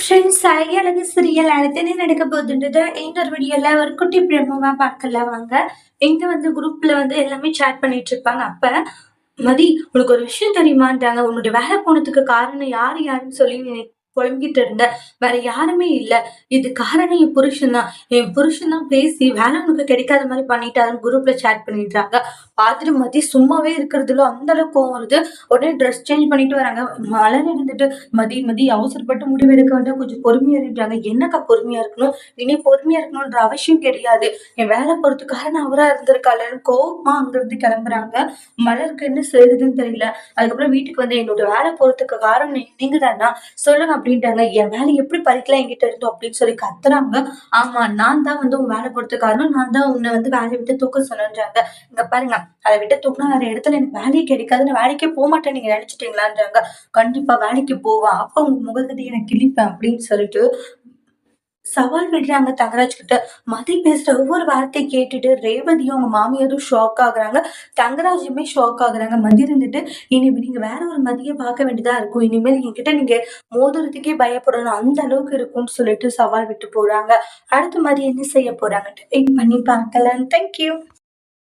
Friends அழகு serial அடுத்து என்ன நடக்க போகுதுன்றத இந்த ஒரு வீடியோல ஒரு குட்டி பிரமோவா பார்க்கலாம் வாங்க. இங்க வந்து குரூப்ல வந்து எல்லாமே சேட் பண்ணிட்டு இருப்பாங்க. அப்ப மதி உனக்கு ஒரு விஷயம் தெரியுமான்றாங்க. உன்னுடைய வேலை போனதுக்கு காரணம் யாருன்னு சொல்லி நீ புலம்பிக்கிட்டு இருந்த. வேற யாருமே இல்ல. இது காரணம் என் புருஷன் தான். என் புருஷன் தான் பேசி வேலை உனக்கு கிடைக்காத மாதிரி பண்ணிட்டாருன்னு குரூப்ல சேட் பண்ணிடுறாங்க. பார்த்துட்டு மதி சும்மாவே இருக்கிறதுல அந்த அளவுக்கு கோவம் வருது. உடனே ட்ரெஸ் சேஞ்ச் பண்ணிட்டு வராங்க. மலர் இருந்துட்டு மதி அவசரப்பட்டு முடிவு எடுக்க வேண்டாம், கொஞ்சம் பொறுமையா இருக்காங்க. என்னக்கா பொறுமையா இருக்கணும்? இனி பொறுமையா இருக்கணும்ன்ற அவசியம் கிடையாது. என் வேலை போறதுக்காக நான் அவரா இருந்திருக்காளன்னு கோவமா அங்கிருந்து கிளம்புறாங்க. மலருக்கு என்ன செய்யுதுன்னு தெரியல. அதுக்கப்புறம் வீட்டுக்கு வந்து என்னோட வேலை போறதுக்கு காரணம் நீங்க தானா சொல்லுங்க அப்படின்ட்டாங்க. என் வேலை எப்படி பறிக்கலாம் என்கிட்ட இருந்தோம் அப்படின்னு சொல்லி கத்துறாங்க. ஆமா, நான் தான் வந்து உன் வேலை போறதுக்கு காரணம், நான் தான் உன்னை வந்து வேலையை விட்டு தூக்க சொன்னேன்றாங்க. இங்க பாருங்க, அதை விட்டு தூக்குனா வேற இடத்துல எனக்கு வேலையே கிடைக்காது, நான் வேலைக்கே போக மாட்டேன் நீங்க நினைச்சிட்டீங்களான்றாங்க. கண்டிப்பா வேலைக்கு போவா, அப்ப உங்க முகத்தடி எனக்கு கிழிப்பேன் அப்படின்னு சொல்லிட்டு சவால் விடுறாங்க தங்கராஜ் கிட்ட. மதி பேசுற ஒவ்வொரு வார்த்தையை கேட்டுட்டு ரேவதியும் அவங்க மாமியாரும் ஷாக் ஆகுறாங்க. தங்கராஜுமே ஷாக் ஆகுறாங்க. மதி இருந்துட்டு இனி நீங்க வேற ஒரு மதியை பார்க்க வேண்டியதா இருக்கும், இனிமேல் என்கிட்ட நீங்க மோதுறதுக்கே பயப்படணும், அந்த அளவுக்கு இருக்கும்னு சொல்லிட்டு சவால் விட்டு போறாங்க. அடுத்த மதி என்ன செய்ய போறாங்கன்ட்டு வெயிட் பண்ணி பார்க்கலாம். தேங்க்யூ.